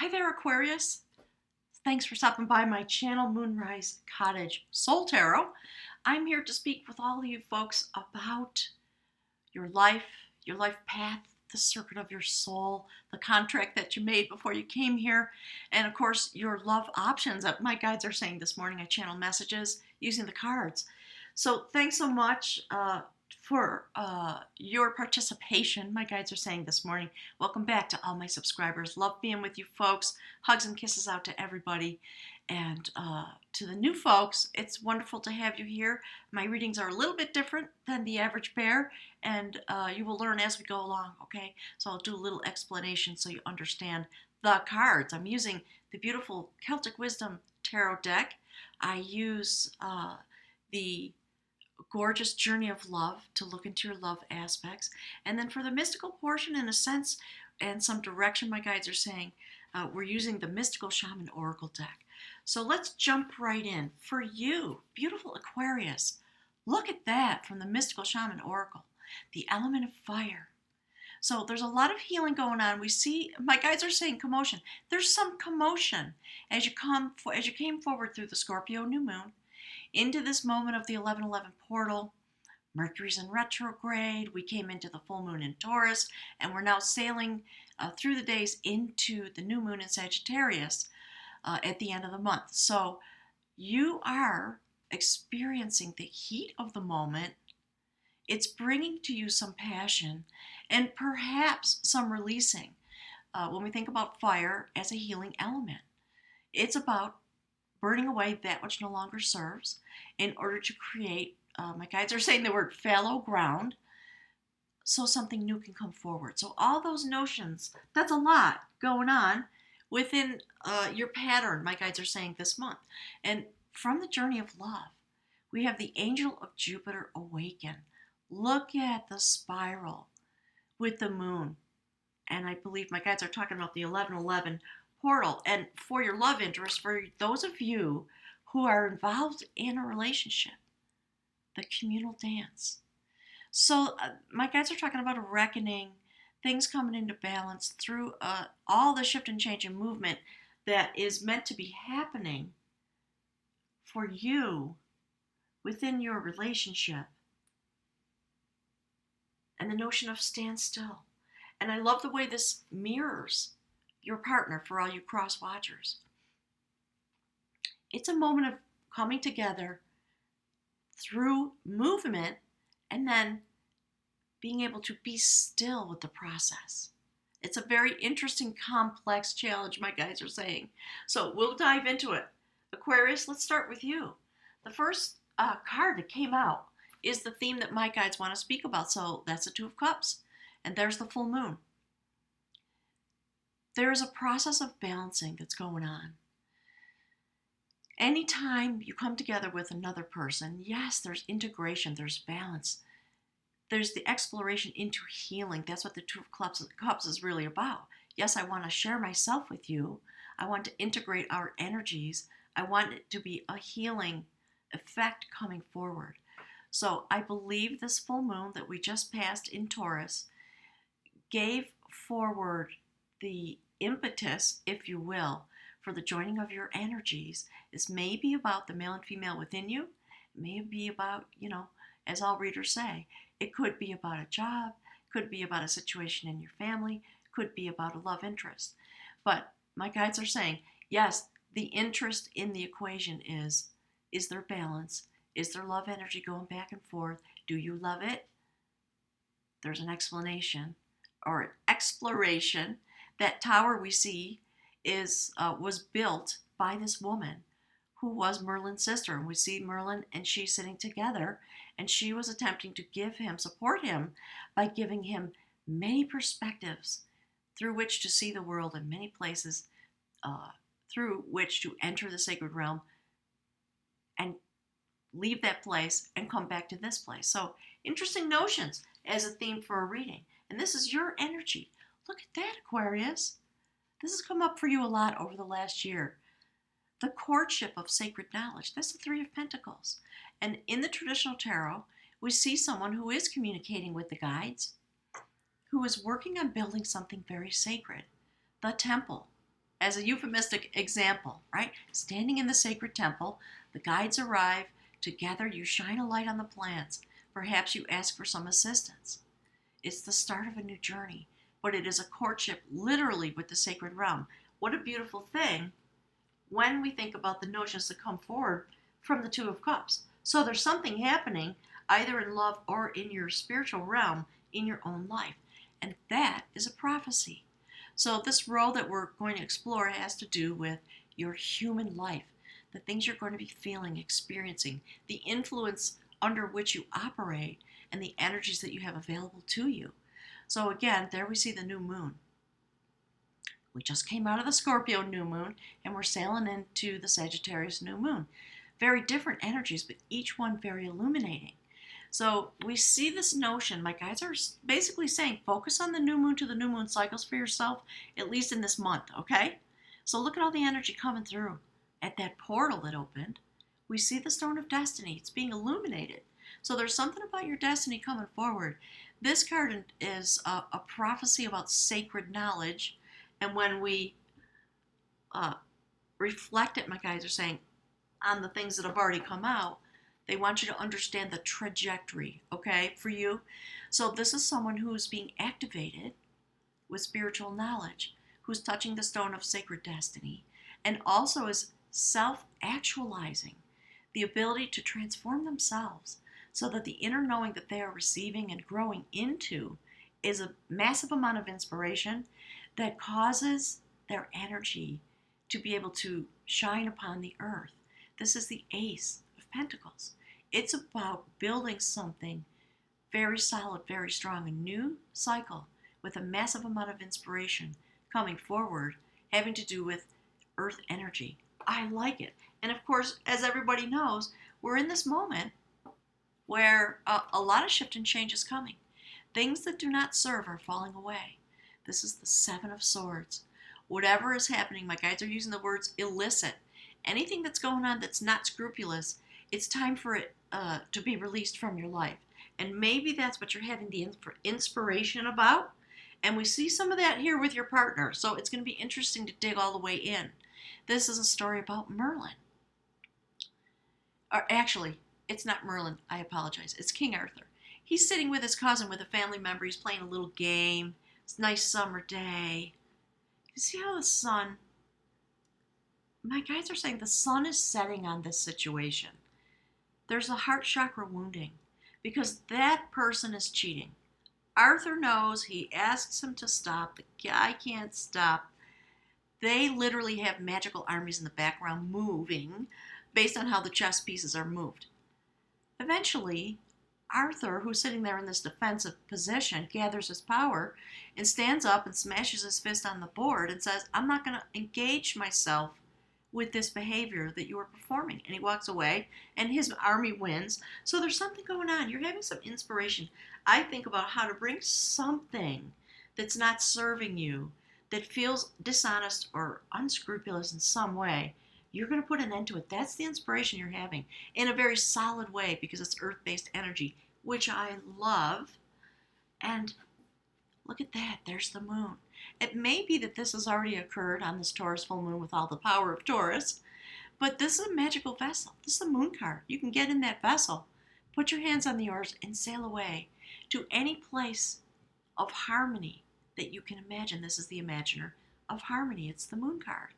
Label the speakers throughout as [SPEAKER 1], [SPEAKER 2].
[SPEAKER 1] Hi there, Aquarius. Thanks for stopping by my channel, Moonrise Cottage Soul Tarot. I'm here to speak with all of you folks about your life path, the circuit of your soul, the contract that you made before you came here, and of course, your love options. My guides are saying this morning I channel messages using the cards. So thanks so much for your participation. My guides are saying this morning, welcome back to all my subscribers. Love being with you folks. Hugs and kisses out to everybody. And to the new folks, it's wonderful to have you here. My readings are a little bit different than the average bear, and you will learn as we go along, okay? So I'll do a little explanation so you understand the cards. I'm using the beautiful Celtic Wisdom Tarot deck. I use the gorgeous Journey of Love to look into your love aspects. And then for the mystical portion, in a sense, and some direction, my guides are saying, we're using the Mystical Shaman Oracle deck. So let's jump right in. For you, beautiful Aquarius, look at that from the Mystical Shaman Oracle, the element of fire. So there's a lot of healing going on. We see, my guides are saying commotion. There's some commotion as you came forward through the Scorpio new moon into this moment of the 11:11 portal. Mercury's in retrograde. We came into the full moon in Taurus, and we're now sailing through the days into the new moon in Sagittarius at the end of the month. So you are experiencing the heat of the moment. It's bringing to you some passion and perhaps some releasing. When we think about fire as a healing element, it's about burning away that which no longer serves in order to create, my guides are saying the word fallow ground, so something new can come forward. So all those notions, that's a lot going on within your pattern, my guides are saying this month. And from the Journey of Love, we have the Angel of Jupiter awaken. Look at the spiral with the moon. And I believe my guides are talking about the 11:11 portal. And for your love interest, for those of you who are involved in a relationship, the communal dance. So my guides are talking about a reckoning, things coming into balance through all the shift and change and movement that is meant to be happening for you within your relationship, and the notion of stand still. And I love the way this mirrors your partner for all you cross watchers. It's a moment of coming together through movement and then being able to be still with the process. It's a very interesting, complex challenge, my guides are saying. So we'll dive into it. Aquarius, let's start with you. The first card that came out is the theme that my guides want to speak about. So that's the Two of Cups. And there's the full moon. There is a process of balancing that's going on. Anytime you come together with another person, yes, there's integration, there's balance. There's the exploration into healing. That's what the Two of Cups is really about. Yes, I want to share myself with you. I want to integrate our energies. I want it to be a healing effect coming forward. So I believe this full moon that we just passed in Taurus gave forward the impetus, if you will, for the joining of your energies. This may be about the male and female within you. It may be about, as all readers say, it could be about a job, could be about a situation in your family, could be about a love interest. But my guides are saying, yes, the interest in the equation is there balance? Is there love energy going back and forth? Do you love it? There's an explanation or an exploration. That tower we see was built by this woman who was Merlin's sister. And we see Merlin and she sitting together, and she was attempting to support him by giving him many perspectives through which to see the world, and many places through which to enter the sacred realm and leave that place and come back to this place. So interesting notions as a theme for a reading. And this is your energy. Look at that, Aquarius. This has come up for you a lot over the last year. The courtship of sacred knowledge. That's the Three of Pentacles. And in the traditional tarot, we see someone who is communicating with the guides, who is working on building something very sacred, the temple. as a euphemistic example, right? Standing in the sacred temple, the guides arrive. Together, you shine a light on the plants. Perhaps you ask for some assistance. It's the start of a new journey, but it is a courtship literally with the sacred realm. What a beautiful thing when we think about the notions that come forward from the Two of Cups. So there's something happening either in love or in your spiritual realm in your own life. And that is a prophecy. So this row that we're going to explore has to do with your human life, the things you're going to be feeling, experiencing, the influence under which you operate, and the energies that you have available to you. So again, there we see the new moon. We just came out of the Scorpio new moon, and we're sailing into the Sagittarius new moon. Very different energies, but each one very illuminating. So we see this notion, my guides are basically saying, focus on the new moon to the new moon cycles for yourself, at least in this month, okay? So look at all the energy coming through. At that portal that opened, we see the Stone of Destiny. It's being illuminated. So there's something about your destiny coming forward. This card is a prophecy about sacred knowledge. And when we reflect it, my guides are saying, on the things that have already come out, they want you to understand the trajectory, okay, for you. So this is someone who's being activated with spiritual knowledge, who's touching the stone of sacred destiny, and also is self-actualizing, the ability to transform themselves so that the inner knowing that they are receiving and growing into is a massive amount of inspiration that causes their energy to be able to shine upon the earth. This is the Ace of Pentacles. It's about building something very solid, very strong, a new cycle with a massive amount of inspiration coming forward, having to do with earth energy. I like it. And of course, as everybody knows, we're in this moment where a lot of shift and change is coming. Things that do not serve are falling away. This is the Seven of Swords. Whatever is happening, my guides are using the words illicit. Anything that's going on that's not scrupulous, it's time for it to be released from your life. And maybe that's what you're having the inspiration about. And we see some of that here with your partner. So it's going to be interesting to dig all the way in. This is a story about Merlin. Or actually, it's not Merlin. I apologize. It's King Arthur. He's sitting with his cousin with a family member. He's playing a little game. It's a nice summer day. You see how the sun... My guides are saying the sun is setting on this situation. There's a heart chakra wounding because that person is cheating. Arthur knows. He asks him to stop. The guy can't stop. They literally have magical armies in the background moving based on how the chess pieces are moved. Eventually, Arthur, who's sitting there in this defensive position, gathers his power and stands up and smashes his fist on the board and says, I'm not going to engage myself with this behavior that you are performing. And he walks away and his army wins. So there's something going on. You're having some inspiration. I think about how to bring something that's not serving you, that feels dishonest or unscrupulous in some way. You're going to put an end to it. That's the inspiration you're having in a very solid way because it's earth-based energy, which I love. And look at that. There's the moon. It may be that this has already occurred on this Taurus full moon with all the power of Taurus, but this is a magical vessel. This is a moon card. You can get in that vessel, put your hands on the oars, and sail away to any place of harmony that you can imagine. This is the imaginer of harmony. It's the moon card.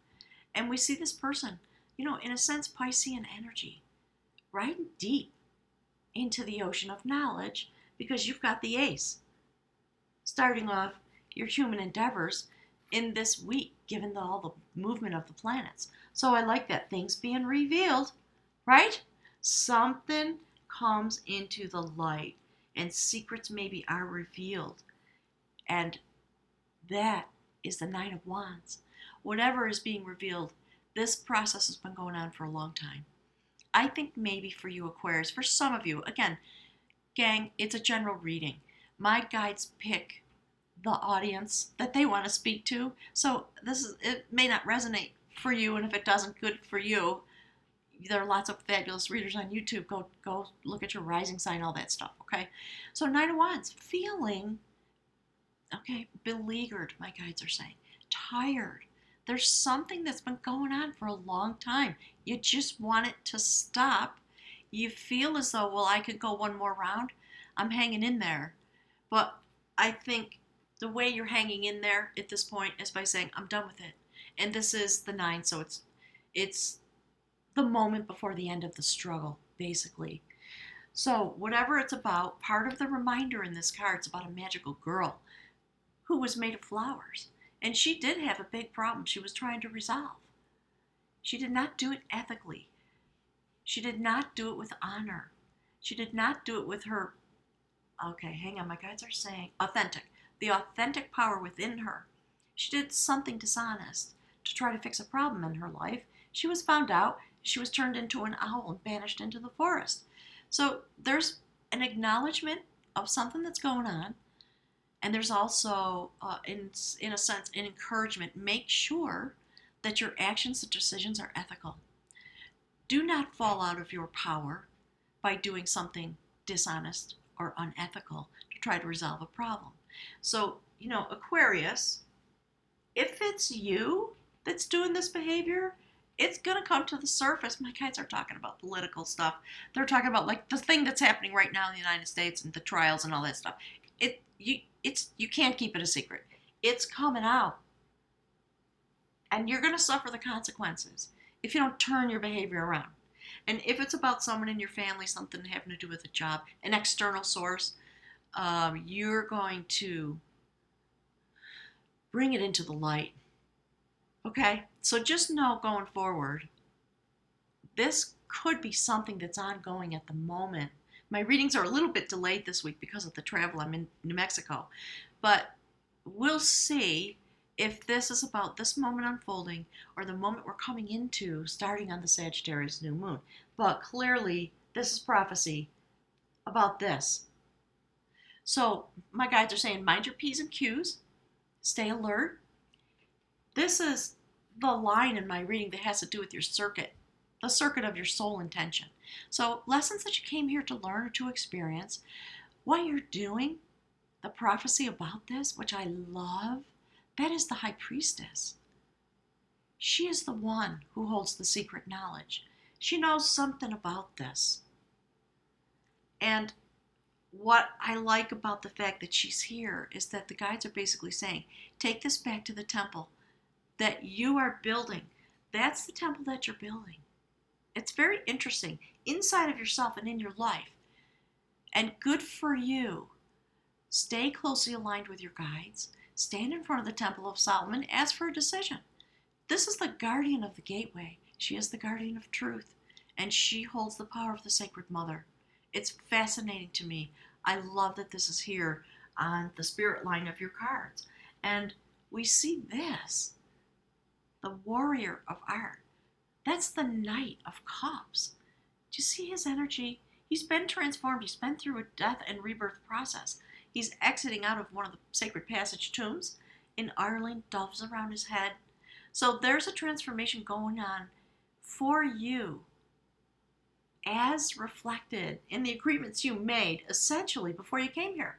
[SPEAKER 1] And we see this person, in a sense, Piscean energy, riding deep into the ocean of knowledge because you've got the ace. Starting off your human endeavors in this week, given all the movement of the planets. So I like that. Things being revealed, right? Something comes into the light and secrets maybe are revealed. And that is the Nine of Wands. Whatever is being revealed, this process has been going on for a long time. I think maybe for you Aquarius, for some of you, again, gang, it's a general reading. My guides pick the audience that they want to speak to. So it may not resonate for you, and if it doesn't, good for you. There are lots of fabulous readers on YouTube. Go look at your rising sign, all that stuff, okay? So Nine of Wands, feeling, beleaguered, my guides are saying, tired. There's something that's been going on for a long time. You just want it to stop. You feel as though, well, I could go one more round. I'm hanging in there. But I think the way you're hanging in there at this point is by saying, I'm done with it. And this is the 9, so it's the moment before the end of the struggle, basically. So whatever it's about, part of the reminder in this card is about a magical girl who was made of flowers. And she did have a big problem she was trying to resolve. She did not do it ethically. She did not do it with honor. She did not do it with her, okay, hang on, my guides are saying authentic, the authentic power within her. She did something dishonest to try to fix a problem in her life. She was found out. She was turned into an owl and banished into the forest. So there's an acknowledgement of something that's going on. And there's also, in a sense, an encouragement. Make sure that your actions and decisions are ethical. Do not fall out of your power by doing something dishonest or unethical to try to resolve a problem. So, Aquarius, if it's you that's doing this behavior, it's going to come to the surface. My guys are talking about political stuff. They're talking about like the thing that's happening right now in the United States and the trials and all that stuff. You can't keep it a secret. It's coming out. And you're going to suffer the consequences if you don't turn your behavior around. And if it's about someone in your family, something having to do with a job, an external source, you're going to bring it into the light. Okay? So just know going forward, this could be something that's ongoing at the moment. My readings are a little bit delayed this week because of the travel. I'm in New Mexico. But we'll see if this is about this moment unfolding or the moment we're coming into starting on the Sagittarius new moon. But clearly, this is prophecy about this. So my guides are saying, mind your P's and Q's. Stay alert. This is the line in my reading that has to do with your circuit, the circuit of your soul intention. So lessons that you came here to learn or to experience, what you're doing, the prophecy about this, which I love, that is the High Priestess. She is the one who holds the secret knowledge. She knows something about this. And what I like about the fact that she's here is that the guides are basically saying, take this back to the temple that you are building. That's the temple that you're building. It's very interesting, inside of yourself and in your life. And good for you. Stay closely aligned with your guides. Stand in front of the Temple of Solomon. Ask for a decision. This is the guardian of the gateway. She is the guardian of truth. And she holds the power of the Sacred Mother. It's fascinating to me. I love that this is here on the spirit line of your cards. And we see this. The warrior of art. That's the Knight of Cups. Do you see his energy? He's been transformed. He's been through a death and rebirth process. He's exiting out of one of the sacred passage tombs in Ireland, doves around his head. So there's a transformation going on for you as reflected in the agreements you made essentially before you came here.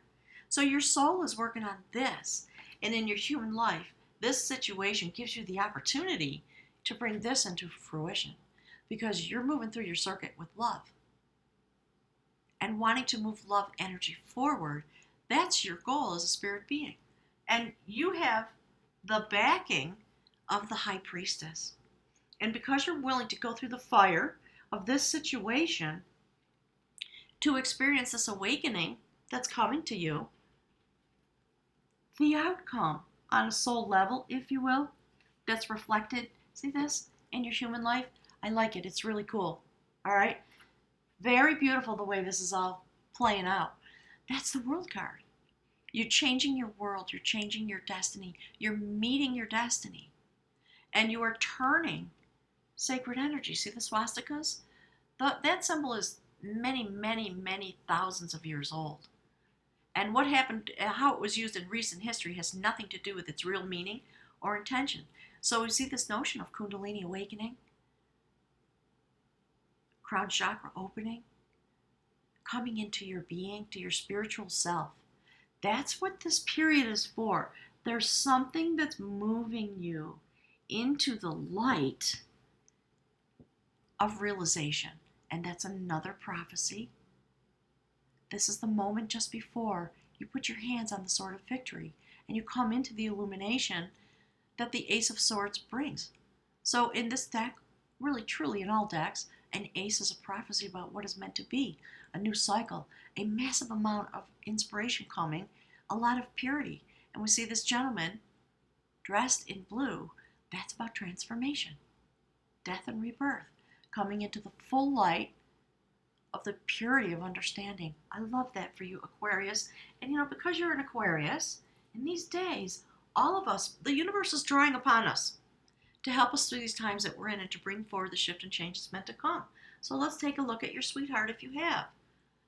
[SPEAKER 1] So your soul is working on this. And in your human life, this situation gives you the opportunity to bring this into fruition because you're moving through your circuit with love. And wanting to move love energy forward, that's your goal as a spirit being. And you have the backing of the High Priestess. And because you're willing to go through the fire of this situation to experience this awakening that's coming to you, the outcome on a soul level, if you will, that's reflected, see this, in your human life? I like it. It's really cool. All right? Very beautiful the way this is all playing out. That's the World card. You're changing your world. You're changing your destiny. You're meeting your destiny. And you are turning sacred energy. See the swastikas? That symbol is many, many, many thousands of years old. And what happened, how it was used in recent history has nothing to do with its real meaning or intention. So we see this notion of Kundalini awakening, crown chakra opening, coming into your being, to your spiritual self. That's what this period is for. There's something that's moving you into the light of realization. And that's another prophecy. This is the moment just before you put your hands on the sword of victory and you come into the illumination that the Ace of Swords brings. So in this deck, really truly in all decks, an ace is a prophecy about what is meant to be, a new cycle, a massive amount of inspiration coming, a lot of purity. And we see this gentleman dressed in blue. That's about transformation, death and rebirth, coming into the full light of the purity of understanding. I love that for you, Aquarius. And because you're an Aquarius, in these days, all of us, the universe is drawing upon us to help us through these times that we're in and to bring forward the shift and change that's meant to come. So let's take a look at your sweetheart if you have.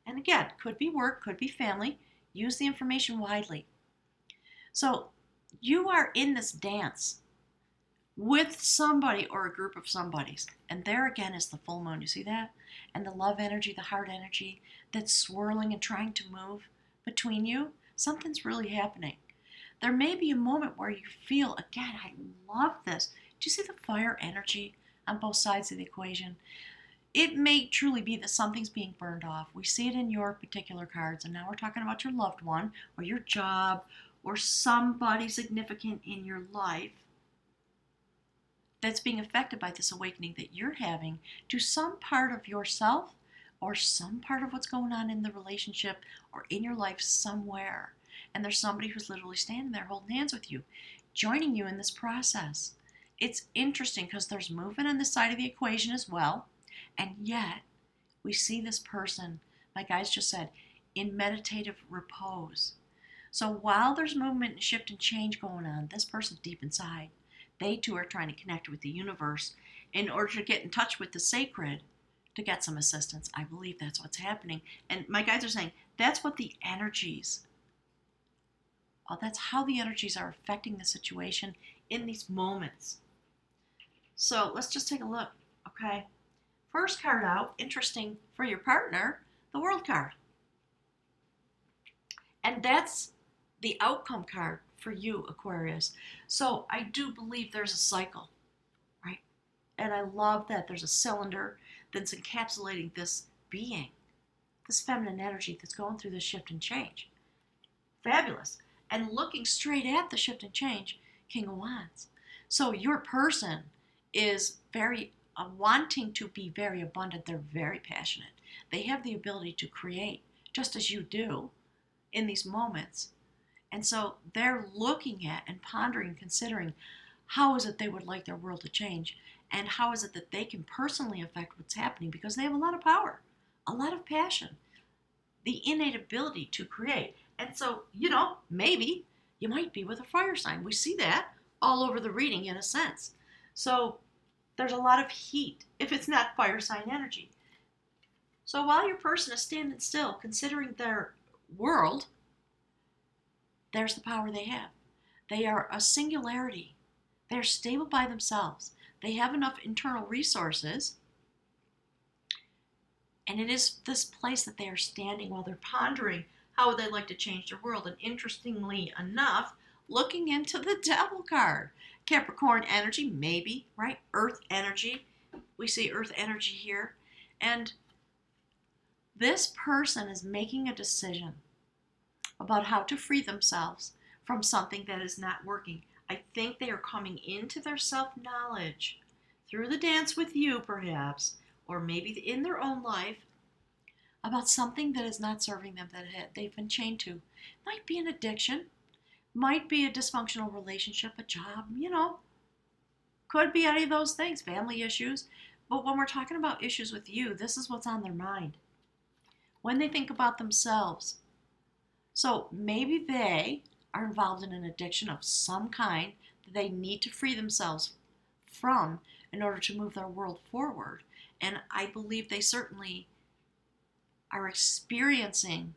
[SPEAKER 1] And again, could be work, could be family. Use the information widely. So you are in this dance with somebody or a group of somebodies. And there again is the full moon. You see that? And the love energy, the heart energy that's swirling and trying to move between you. Something's really happening. There may be a moment where you feel, again, I love this. Do you see the fire energy on both sides of the equation? It may truly be that something's being burned off. We see it in your particular cards. And now we're talking about your loved one or your job or somebody significant in your life that's being affected by this awakening that you're having to some part of yourself or some part of what's going on in the relationship or in your life somewhere. And there's somebody who's literally standing there holding hands with you, joining you in this process. It's interesting because there's movement on this side of the equation as well. And yet, we see this person, my guys just said, in meditative repose. So while there's movement and shift and change going on, this person's deep inside. They too are trying to connect with the universe in order to get in touch with the sacred to get some assistance. I believe that's what's happening. And my guys are saying that's what the energies, that's how the energies are affecting the situation in these moments. So let's just take a look, okay? First card out, interesting for your partner, the World card. And that's the outcome card for you, Aquarius. So I do believe there's a cycle, right? And I love that there's a cylinder that's encapsulating this being, this feminine energy that's going through this shift and change. Fabulous. And looking straight at the shift and change, King of Wands. So your person is very wanting to be very abundant. They're very passionate. They have the ability to create, just as you do in these moments. And so they're looking at and pondering, considering how is it they would like their world to change and how is it that they can personally affect what's happening because they have a lot of power, a lot of passion, the innate ability to create. And so, maybe you might be with a fire sign. We see that all over the reading in a sense. So there's a lot of heat if it's not fire sign energy. So while your person is standing still, considering their world, there's the power they have. They are a singularity. They're stable by themselves. They have enough internal resources. And it is this place that they are standing while they're pondering how would they like to change their world. And interestingly enough, looking into the Devil card. Capricorn energy, maybe, right? Earth energy. We see Earth energy here. And this person is making a decision about how to free themselves from something that is not working. I think they are coming into their self-knowledge through the dance with you, perhaps, or maybe in their own life, about something that is not serving them, that they've been chained to. Might be an addiction, might be a dysfunctional relationship, a job, could be any of those things, family issues. But when we're talking about issues with you, this is what's on their mind when they think about themselves. So maybe they are involved in an addiction of some kind that they need to free themselves from in order to move their world forward. And I believe they certainly are experiencing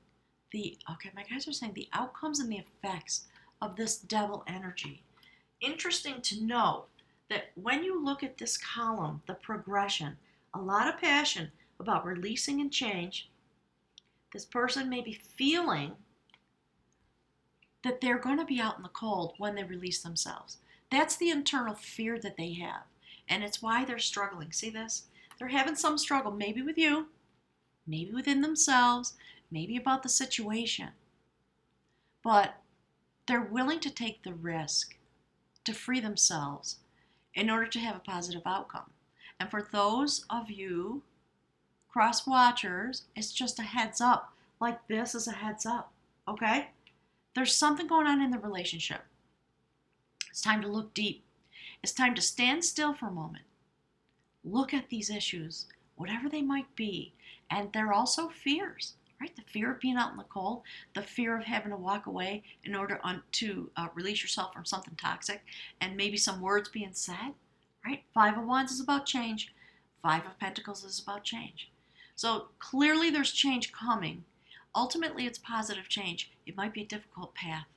[SPEAKER 1] my guys are saying the outcomes and the effects of this devil energy. Interesting to know that when you look at this column, the progression, a lot of passion about releasing and change. This person may be feeling that they're going to be out in the cold when they release themselves. That's the internal fear that they have. And it's why they're struggling. See this? They're having some struggle, maybe with you, maybe within themselves, maybe about the situation. But they're willing to take the risk to free themselves in order to have a positive outcome. And for those of you cross watchers, it's just a heads up. Like this is a heads up, okay? There's something going on in the relationship. It's time to look deep. It's time to stand still for a moment. Look at these issues, whatever they might be. And they're also fears, right? The fear of being out in the cold, the fear of having to walk away in order to release yourself from something toxic, and maybe some words being said, right? 5 of Wands is about change. 5 of Pentacles is about change. So clearly there's change coming. Ultimately, it's positive change. It might be a difficult path.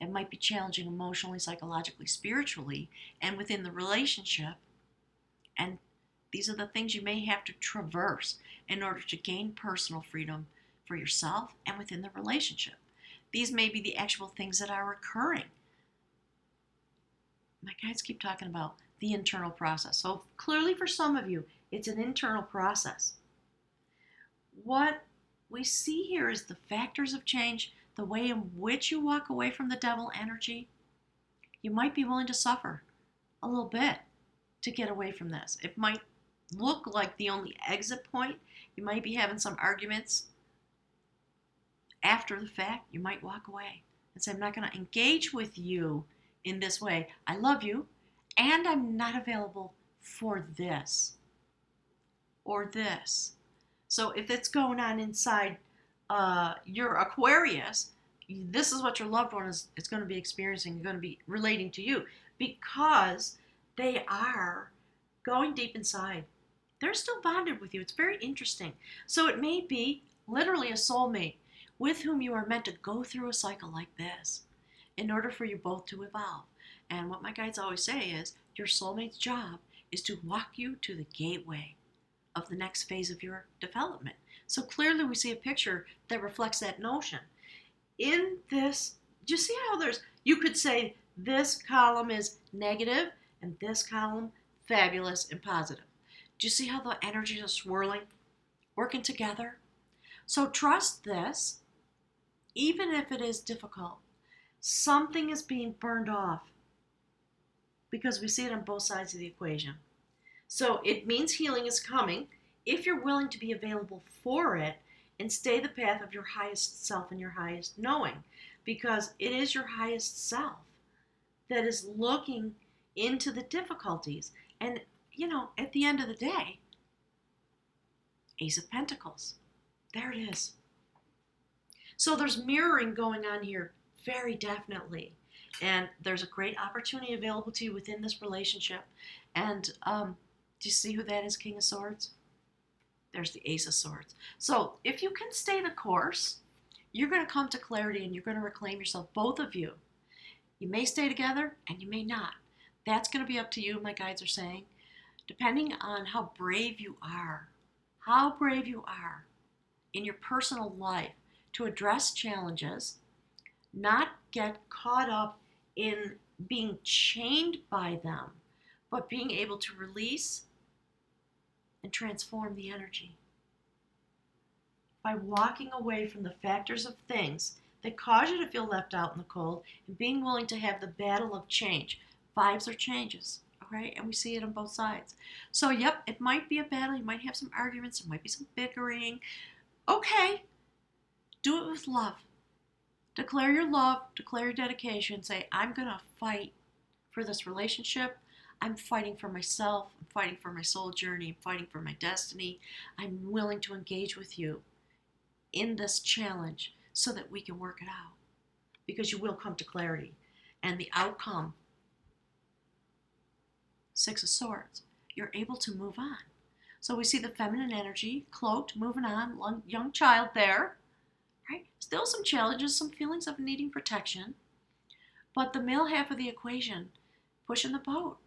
[SPEAKER 1] It might be challenging emotionally, psychologically, spiritually, and within the relationship. And these are the things you may have to traverse in order to gain personal freedom for yourself and within the relationship. These may be the actual things that are occurring. My guides keep talking about the internal process. So clearly for some of you, it's an internal process. What we see here is the factors of change, the way in which you walk away from the devil energy. You might be willing to suffer a little bit to get away from this. It might look like the only exit point. You might be having some arguments after the fact. You might walk away and say, I'm not going to engage with you in this way. I love you, and I'm not available for this or this. So if it's going on inside your Aquarius, this is what your loved one is going to be experiencing, going to be relating to you, because they are going deep inside. They're still bonded with you. It's very interesting. So it may be literally a soulmate with whom you are meant to go through a cycle like this in order for you both to evolve. And what my guides always say is your soulmate's job is to walk you to the gateway of the next phase of your development. So clearly we see a picture that reflects that notion. In this, do you see how you could say this column is negative and this column fabulous and positive. Do you see how the energies are swirling, working together? So trust this, even if it is difficult. Something is being burned off because we see it on both sides of the equation. So it means healing is coming if you're willing to be available for it and stay the path of your highest self and your highest knowing, because it is your highest self that is looking into the difficulties. And, at the end of the day, Ace of Pentacles. There it is. So there's mirroring going on here, very definitely. And there's a great opportunity available to you within this relationship. And do you see who that is, King of Swords? There's the Ace of Swords. So if you can stay the course, you're going to come to clarity and you're going to reclaim yourself, both of you. You may stay together and you may not. That's going to be up to you, my guides are saying, depending on how brave you are in your personal life to address challenges, not get caught up in being chained by them, but being able to release and transform the energy by walking away from the factors of things that cause you to feel left out in the cold and being willing to have the battle of change. Vibes are changes, okay? And we see it on both sides. So, yep, it might be a battle. You might have some arguments. There might be some bickering. Okay, do it with love. Declare your love, declare your dedication. Say, I'm going to fight for this relationship. I'm fighting for myself. I'm fighting for my soul journey. I'm fighting for my destiny. I'm willing to engage with you in this challenge so that we can work it out, because you will come to clarity. And the outcome, 6 of Swords, you're able to move on. So we see the feminine energy, cloaked, moving on, young child there, right? Still some challenges, some feelings of needing protection, but the male half of the equation pushing the boat,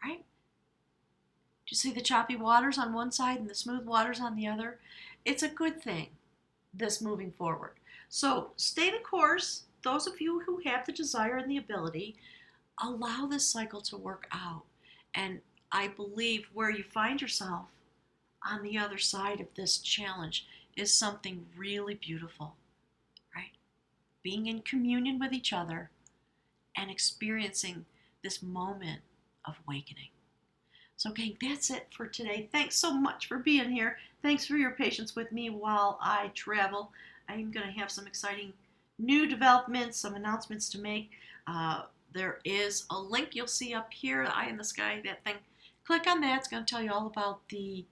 [SPEAKER 1] right? Do you see the choppy waters on one side and the smooth waters on the other? It's a good thing, this moving forward. So stay the course. Those of you who have the desire and the ability, allow this cycle to work out. And I believe where you find yourself on the other side of this challenge is something really beautiful, right? Being in communion with each other and experiencing this moment of awakening. So, gang, that's it for today. Thanks so much for being here. Thanks for your patience with me while I travel. I'm going to have some exciting new developments, some announcements to make. There is a link you'll see up here, the eye in the sky, that thing. Click on that. It's going to tell you all about the,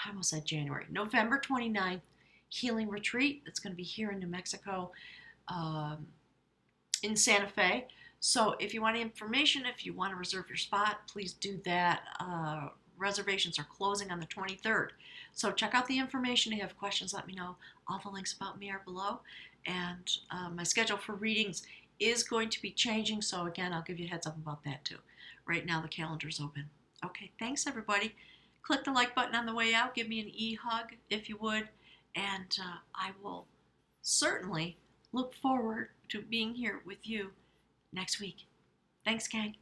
[SPEAKER 1] I almost said January, November 29th healing retreat that's going to be here in New Mexico, in Santa Fe. So if you want information, if you want to reserve your spot, please do that. Reservations are closing on the 23rd. So check out the information. If you have questions, let me know. All the links about me are below. And my schedule for readings is going to be changing. So again, I'll give you a heads up about that too. Right now the calendar's open. Okay, thanks everybody. Click the like button on the way out. Give me an e-hug if you would. And I will certainly look forward to being here with you next week. Thanks, gang.